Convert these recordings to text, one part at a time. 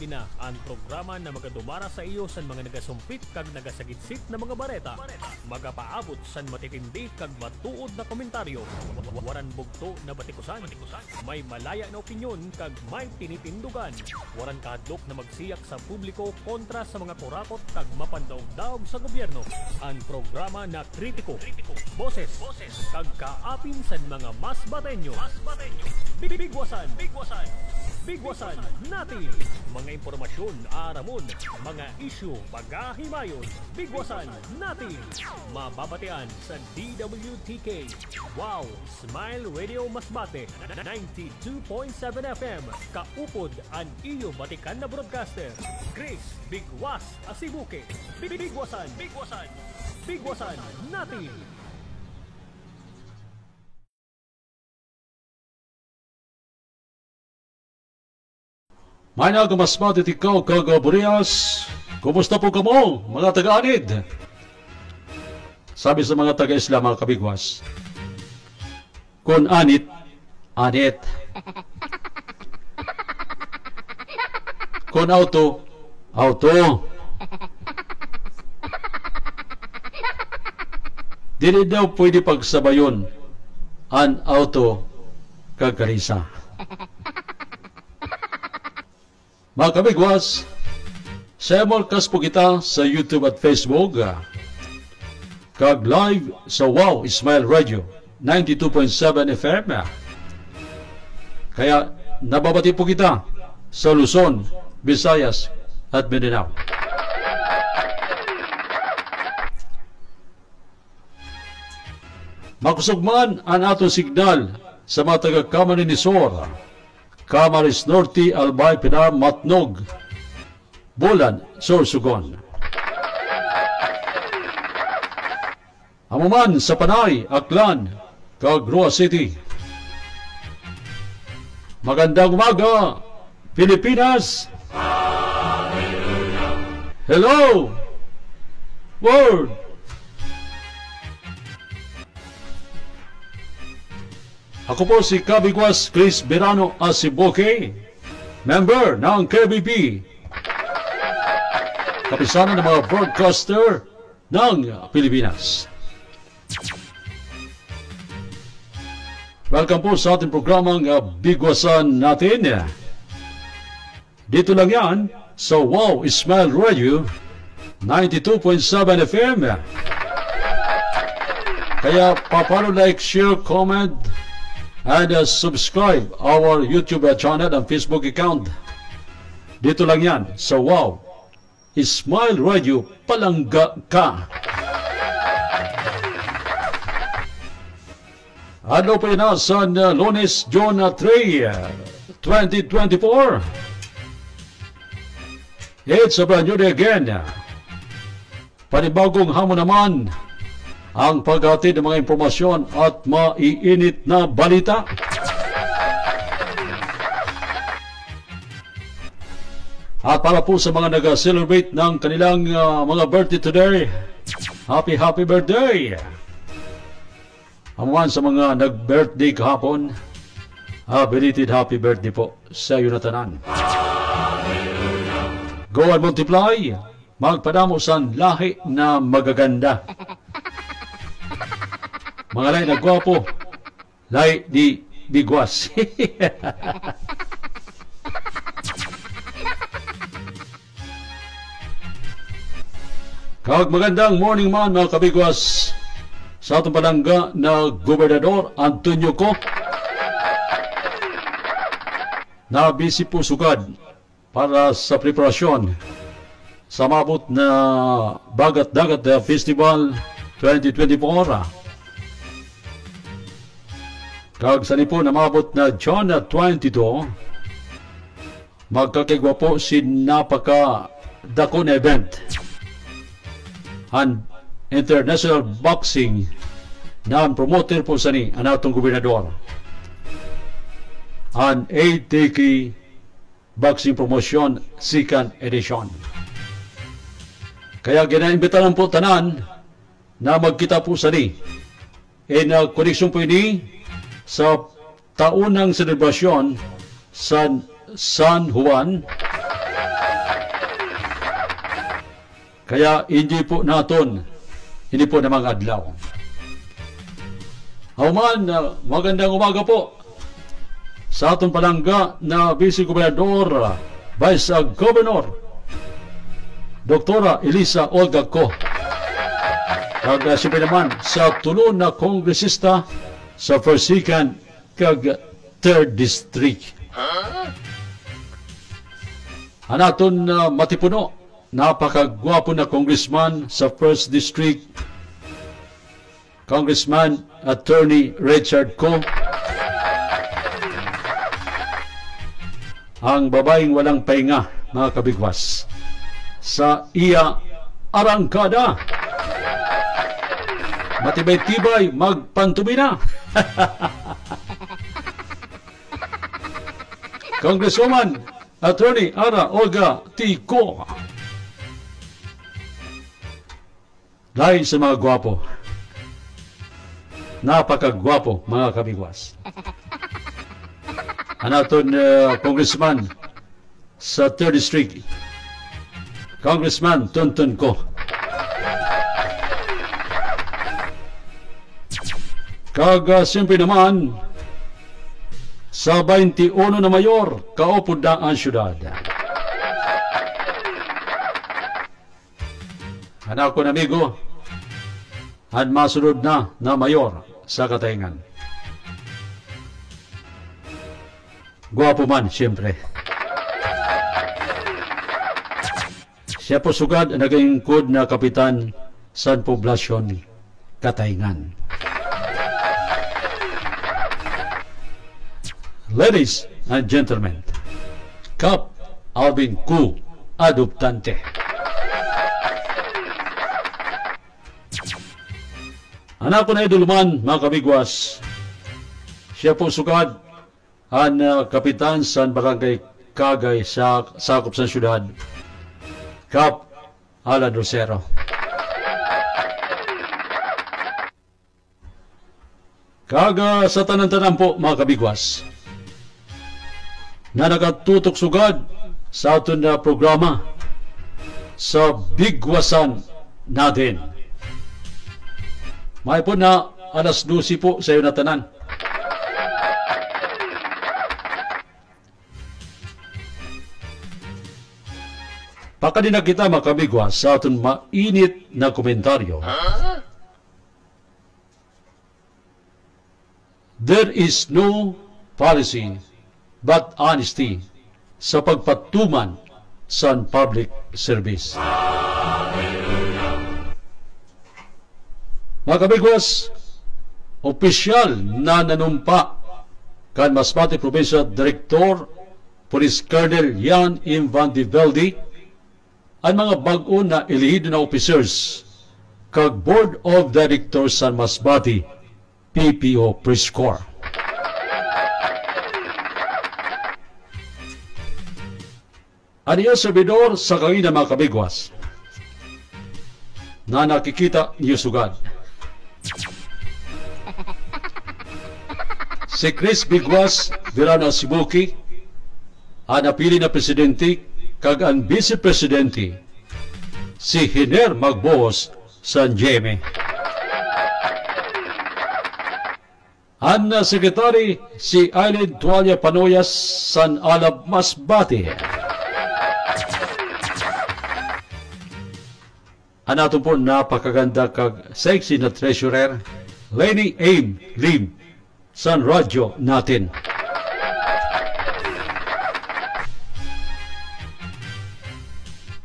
na ang programa na magadumara sa iyo sa mga nagasumpit kag nagasagitsit na mga bareta. Magapaabot san matitindi kag matuod na komentaryo. Waran bugto na batikusan. May malaya na opinyon kag may tinitindugan. Waran kahadlok na magsiyak sa publiko kontra sa mga kurakot kag mapandaog-daog sa gobyerno. Ang programa na kritiko, boses, kag kaapin sa mga mas batenyo. Bigwasan natin mga impormasyon aramon, mga isyu pagahimayon. Bigwasan natin mababatian sa DWTK Wow Smile Radio Masbate 92.7 FM. Kaupod ang iyo batikan na broadcaster Chris Bigwas Asibuke. Bigwasan natin. May nagamasmatit ikaw kagaburias. Kumusta po kamo mga taga-anid? Sabi sa mga taga-Islam mga kabigwas, kung anit, anit. Kung auto, auto. Dili daw pwede pagsabayon an auto kagkarisa. Mga kabigwas, sa emolkas po kita sa YouTube at Facebook, kag live sa Wow Smile Radio 92.7 FM. Kaya nababati po kita sa Luzon, Visayas at Mindanao. Makusugman ang atong signal sa mga taga-Camarines Sur, Camarines Norte, Albay, Pinar, Matnog, Bulan, Sorsogon. Amuman sa Panay, Aklan, Cagua City. Magandang umaga, Pilipinas! Hello! World! Ako po si Kabigwas Chris Berano Asibuke, member ng KBP, kapisanan ng mga broadcaster ng Pilipinas. Welcome po sa ating programang Bigwasan natin. Dito lang yan sa Wow Smile Radio 92.7 FM. Kaya papalo, like, share, comment, and subscribe our YouTube channel and Facebook account. Dito lang yan sa Wow Smile Radio, palangga ka. Ano pa yun sa Lunes, June 3, 2024? It's a brand new day again. Panibagong hamon naman ang paghatid ng mga impormasyon at maiinit na balita. At para po sa mga nag-celebrate ng kanilang mga birthday today, happy birthday! Amuan sa mga nag-birthday kahapon, belated happy birthday po sa iyo na tanan. Go and multiply, magpadamo sa lahi na magaganda. Mga lay na gwapo, lay di bigwas. Kag magandang morning man mga kabigwas sa atong palangga na Gobernador Antonio Co. Na busy po sugad para sa preparasyon sa mabot na Bagat-Dagat Festival 2024. Kag sa nipo na mabot na June 22, magkakigwa po si napaka dakon event. An international boxing na promoter po sa ni ang atong gobernador. An ATK Boxing Promotion 2nd Edition. Kaya ginaimbitahan po tanan na magkita po sa ni. Koneksyon po ini sa taunang selebrasyon sa San Juan Kaya hindi po naton, hindi po namang adlaw. Human, magandang umaga po sa atong palangga na Vice Gobernador, Vice Governor, Doktora Elisa Olga Co. Kag siyempre naman sa tulo na kongresista sa 1st, 2nd, kag 3rd District. Anaton matipuno, napakagwapo na congressman sa 1st District, Congressman Attorney Richard Co. Ang babaeng walang pahinga, mga kabigwas, sa iya arangkada. Matibay-tibay, magpantumi na. Congresswoman Attorney Ara Olga T. Co. Dahil sa mga gwapo, napakagwapo, mga kabigwas. Anaton Congressman sa 3rd District, Congressman Tonton Co. Kag siyempre naman sa 21 na mayor, kaupod na ang syudad. Anak ko na amigo, at masunod na mayor sa Katayngan. Gwapo man, siyempre. Siya po sugad ang naging kod na kapitan sa poblasyon Katayngan. Ladies and gentlemen, Kap Alvin Q. Adoptante. Anak ko na iduluman, mga kabigwas, siya po sugad ang kapitan sa Barangay Kagay sa sakop sa syudad, Kap Alan Rosero. Kaga sa tanan-tanan po, mga kabigwas, na nakatutok sugad sa aton na programa sa bigwasan natin. May po na alas 12 po sa iyo na tanan. Pakadin na kita, mga kabigwas, sa aton mainit na komentaryo. There is no policy but honesty sa pagpatuman sa public service. Mga kabigwas, opisyal na nanumpa kan Masbate Provincial Director Police Colonel Jan M. Van de Velde ang mga bag-o na elihido na officers kag Board of Directors sa Masbate PPO Police Corps. Ang iyong servidor sa kangina, mga kabigwas, na nakikita niyo sugad. Si Chris Bigwas Virana Sibuki, ang napili na presidente, kag ang vice-presidente, si Hiner Magbohos San Jaime. Ang sekretary, si Aileen Tualia Panoyas San Alab Masbate. Anato po napakaganda kag sexy na treasurer, Lenny Aim Lim, San Radyo natin.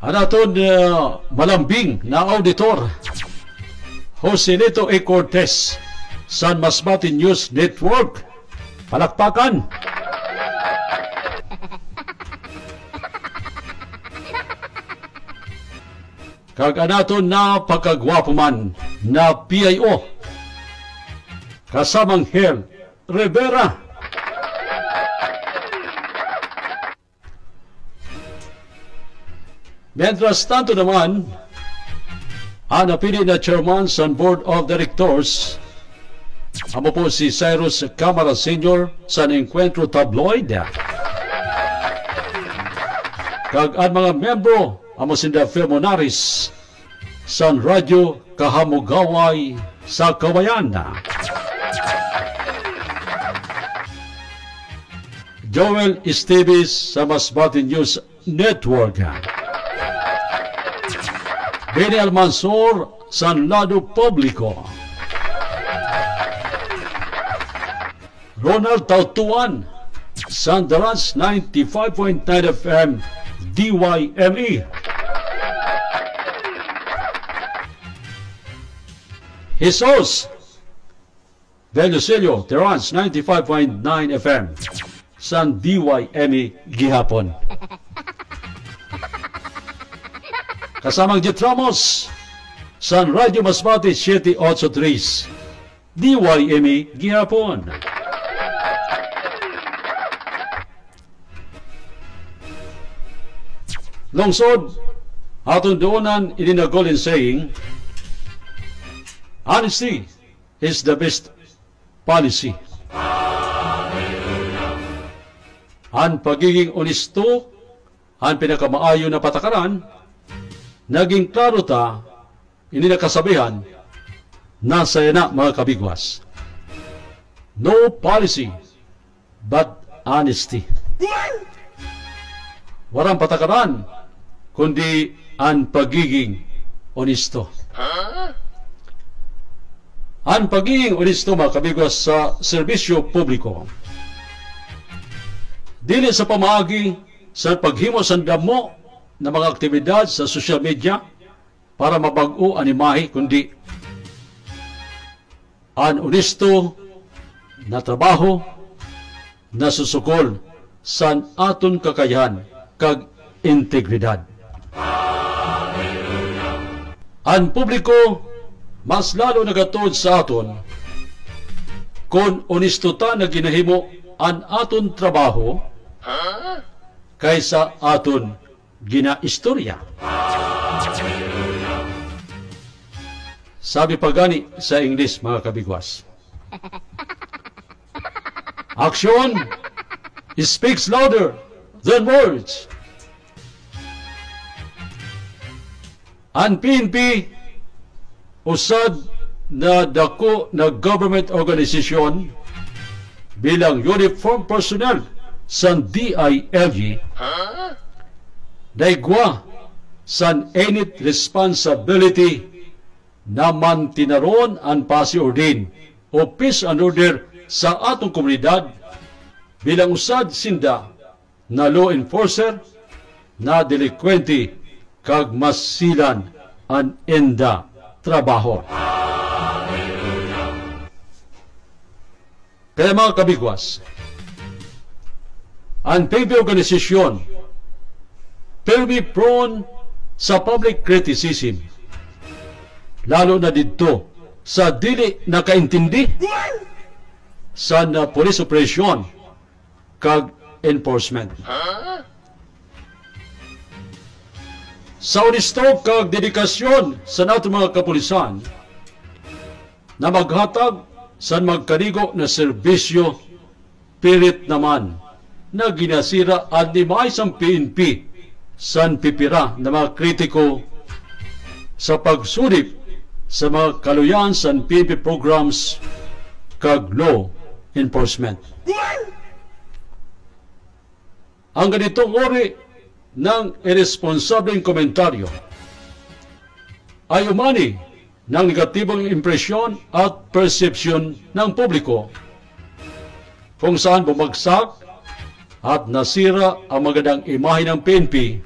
Anaton malambing na auditor, Jose Neto A. Cortez, San Masbate News Network. Palakpakan! Kag anaton napakagwapo man na PIO, kasamang Hel Rivera. Mientras tanto naman, ang napili na chairman sa Board of Directors, amo po si Cyrus Camara Sr. sa Encuentro Tabloid. Kag ang mga membro, amo si Femonaris san radyo kahamugaway sa kabayan. Joel Esteves sa Masbate News Network. Benny Almansor San Lado Publico. Ronald Tautuan Sandaras 95.9 FM DYME. Jesus Velosilio Terrance 95.9 FM San DYME gihapon. Kasamang Jet Ramos San Radyo Masbate 783 DYME gihapon. Lungsod aton doonan ininagolin saying, honesty is the best policy. Ang pagiging onesto, ang pinakamaayo na patakaran, naging klaro ta, hindi nakasabihan, nasa na mga kabigwas. No policy, but honesty. Walang patakaran, kundi ang pagiging onesto. Ang pagiging onesto, mga kabigwas, sa serbisyo publiko, dili sa pamaagi sa paghimo sa damo na mga aktibidad sa social media para mabag-o ang imahe, kundi ang onesto na trabaho na susukol sa aton kakayahan kag integridad. Ang publiko mas lalo nagatod sa aton kung onesto ta na ginahimo ang aton trabaho kaysa aton ginaistorya. Sabi pa gani sa English, mga kabigwas, action speaks louder than words. Ang PNP usad na dako na government organization bilang uniform personnel sa DILG, daigwa sa init responsibility na mantinaron ang pasiordin o peace and order sa atong komunidad bilang usad sinda na law enforcer na delikwente kag masilan ang enda trabaho. Kaya mga kabigwas, ang PNP organisasyon pero prone sa public criticism, lalo na dito sa dili nakaintindi sa police operation kag enforcement. Sa onesto kag dedikasyon sa nato mga kapulisan na maghatag sa magkanigo na serbisyo, pilit naman na ginasira at limay sa PNP san pipira na mga kritiko sa pagsulip sa mga kaluyan sa PNP programs kag law enforcement. Ang ganitong uri ng irresponsableng komentaryo ay umani ng negatibong impresyon at persepsyon ng publiko kung saan bumagsak at nasira ang magandang imahe ng PNP,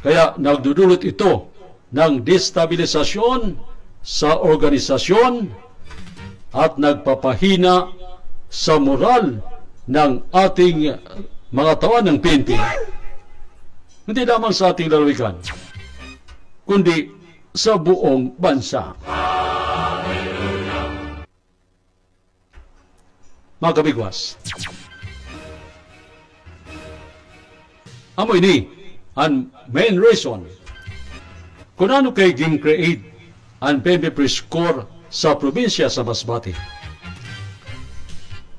kaya nagdudulot ito ng destabilisasyon sa organisasyon at nagpapahina sa moral ng ating mga tawan ng PNP, hindi lamang sa ating lalawigan, kundi sa buong bansa. Mga kabigwas, amo ini ang main reason kung ano kay ging-create ang PNP Prescore sa probinsya sa Masbate.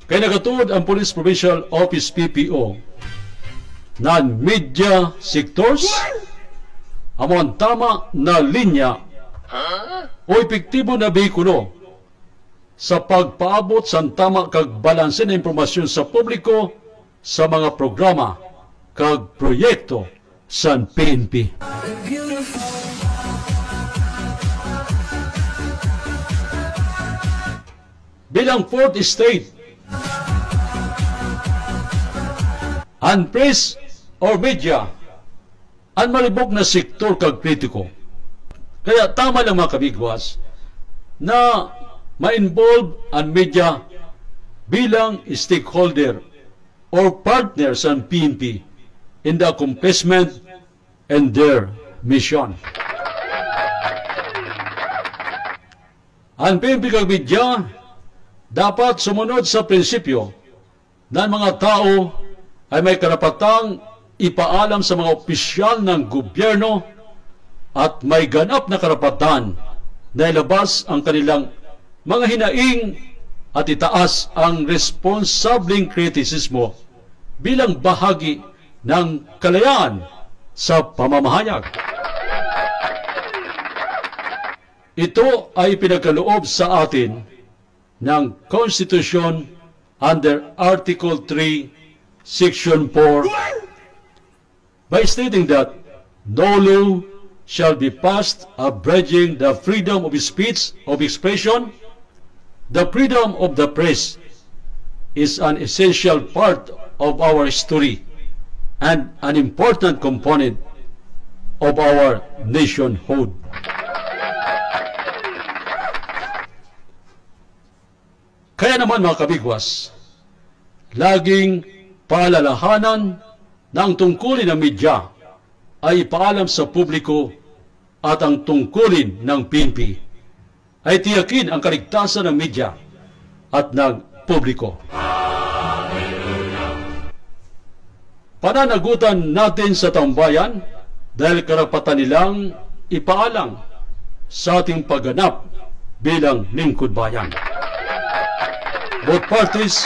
Kaya nagatud ang Police Provincial Office PPO non-media sectors amo ang tama na linya o epektibo na behikulo sa pagpaabot sa tama kag balanse na impormasyon sa publiko sa mga programa kag proyekto sa PNP. Bilang fourth estate, ang press or media ang malibog na sektor kag kritiko. Kaya tama lang mga kabigwas na ma-involve ang media bilang stakeholder or partner sa PNP in the accomplishment and their mission. Ang PNP kag media dapat sumunod sa prinsipyo na ang mga tao ay may karapatang ipaalam sa mga opisyal ng gobyerno at may ganap na karapatan na ilabas ang kanilang mga hinaing at itaas ang responsableng kritisismo bilang bahagi ng kalayaan sa pamamahayag. Ito ay pinagkaloob sa atin ng Constitution under Article 3, Section 4, by stating that no law shall be passed abridging the freedom of speech, of expression. The freedom of the press is an essential part of our history and an important component of our nationhood. Kaya naman mga kabigwas, laging paalalahanan na ang tungkulin ng media ay ipaalam sa publiko at ang tungkulin ng PNP ay tiyakin ang kaligtasan ng media at ng publiko. Pananagutan natin sa tambayan dahil karapatan nilang ipaalam sa ating pagganap bilang lingkod bayan. Both parties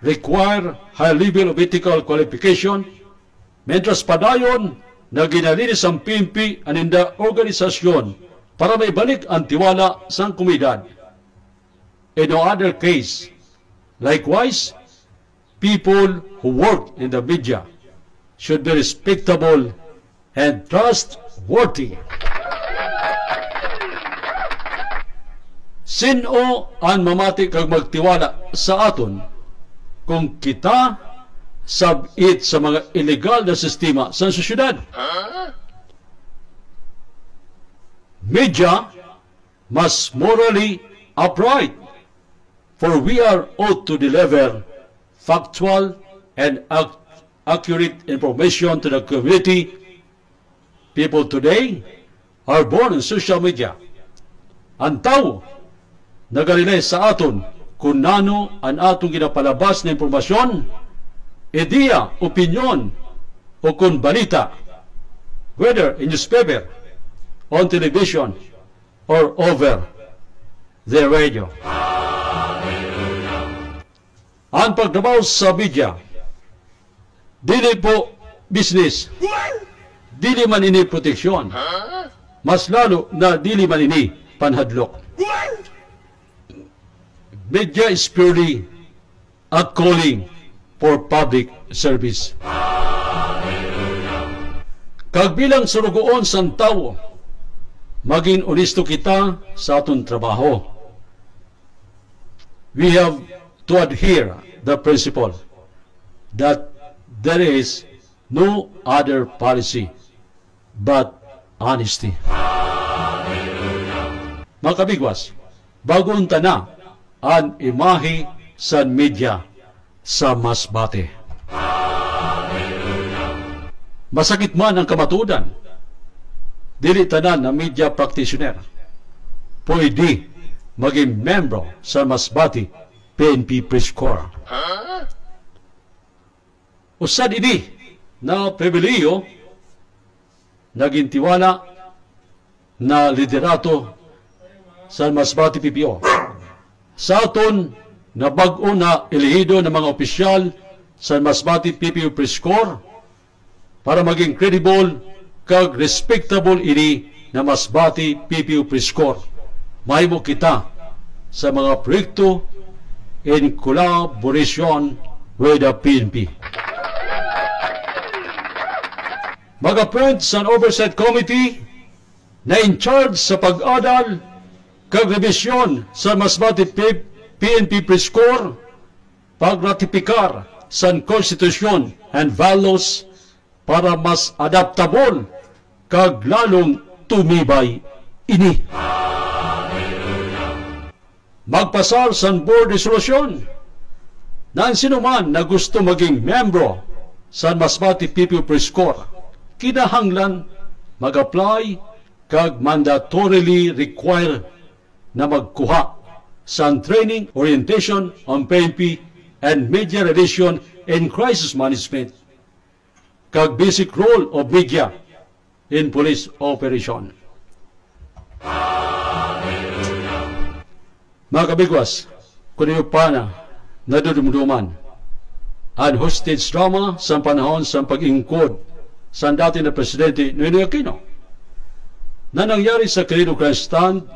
require high level of ethical qualification, mentras padayon na ginalinis ang PNP aninda organisasyon para may balik ang tiwala sa komunidad. In no other case, likewise, people who work in the media should be respectable and trustworthy. Sino ang mamati kag magtiwala sa aton kung kita sabit sa mga illegal na sistema sa sosyedad? Media must morally upright, for we are ought to deliver factual and accurate information to the community. People today are born in social media. Ang tao nagalilay sa aton kung nano ang atong ginapalabas na impormasyon, ideya, opinyon, o kung balita, whether in newspaper, on television, or over the radio. Ang pagtrabaho sa media, dili po business, dili man ini proteksyon, mas lalo na dili man ini panhadlok. Media is purely a calling for public service. Kag bilang surugoon sa tao, maging honesto kita sa atong trabaho. We have to adhere the principle that there is no other policy but honesty. Mga kabigwas, bago unta na ang imahe sa media sa Masbate. Masakit man ang kamatudan, dili tanan na media practitioner pwede maging membro sa Masbate PNP Press Corps. Usad ini na pribileyo naging tiwala na liderato sa Masbate PPO. Sa aton na bag-o na elehido ng mga opisyal sa Masbate PPO Press Corps para maging credible kag respectable ini na Masbate PPO Prescore. Mahimo kita sa mga proyekto in collaboration with the PNP. Mga friends sa Oversight Committee na in charge sa pag-adal kag revisyon sa Masbate PNP Prescore, pagratipikar sa konstitusyon and values para mas adaptable kag lalong tumibay ini. Magpasar sa board resolution na ang sinuman na gusto maging membro sa Masbate PPO Prescore kinahanglan mag-apply kag mandatorily require na magkuha sa training orientation on PNP and media relation and crisis management kag basic role of media in police operation. Mga kabigwas, kung iyo pa na nadudumduman ang hostage drama sa panahon sa pag-ingkod sa dati na Presidente Noynoy Aquino na nangyari sa Quirino Grand Stand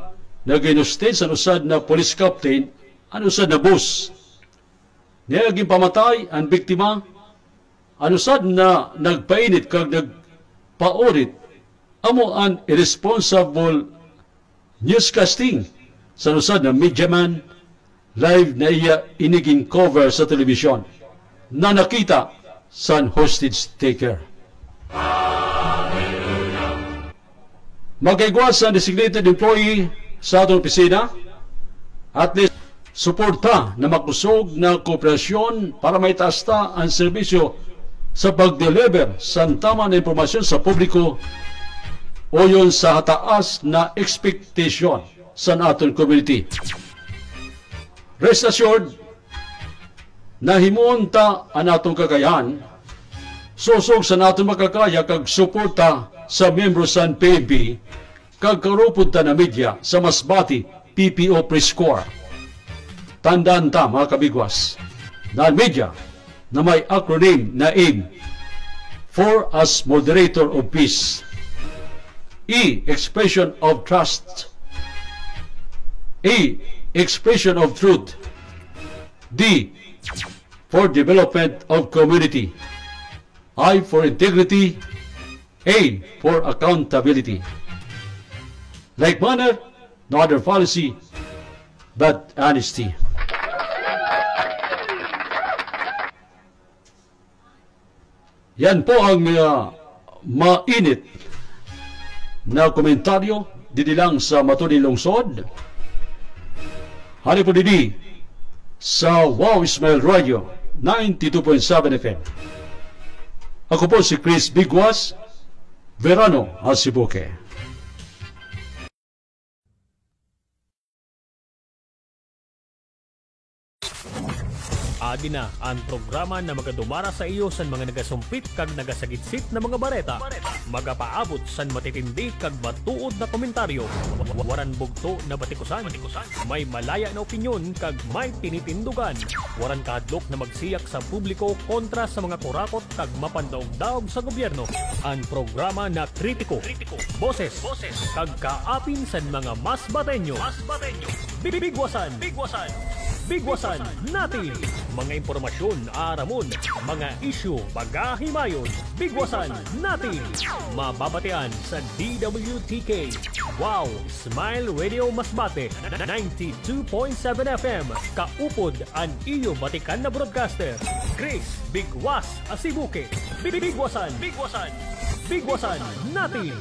na ginustage sa usad na police captain ang usad na bus. Niyaging pamatay ang biktima ang usad na nagpainit kag nagpaorit amo ang irresponsible newscasting sa usad na media man live na iya iniging cover sa telebisyon na nakita sa hostage taker. Magkaigwas sa designated employee sa atong opisina at least suporta na makusog na kooperasyon para may taasta ang serbisyo sa pag-deliver sa tama na impormasyon sa publiko o yun sa hataas na expectation sa aton community. Rest assured na himuunta ang atong kakayahan, susog sa naton makakaya kag suporta sa membro sa PNP kag karupod ta na media sa Masbate PPO Prescore. Tandaan ta mga kabigwas na media na may acronym na AIM for as moderator of peace, E. Expression of trust, A. Expression of truth, D. For development of community, I. For integrity, A. For accountability. Like manner, no other policy but honesty. Yan po ang mainit na komentaryo didi lang sa Matuling Lungsod. Hani po didi sa Wow Ismail Radio 92.7 FM. Ako po si Chris Bigwas, Verano Asibuque. Adi na ang programa na magadumara sa iyo sa mga nagasumpit kag nagasagitsit na mga bareta. Magapaabot sa matitindi kag matuod na komentaryo. Waran bugto na batikusan. May malaya na opinyon kag may tinitindugan. Waran kahadlok na magsiyak sa publiko kontra sa mga kurakot kag mapandaog-daog sa gobyerno. Ang programa na kritiko, boses, kag kaapin sa mga mas batenyo. Bigwasan natin mga impormasyon aramon, mga isyu paghahimayon. Bigwasan natin mababatean sa DWTK Wow Smile Radio Masbate 92.7 FM. Kaupod ang iyo batikan na broadcaster Chris Bigwas Asibuque. Bigwasan natin.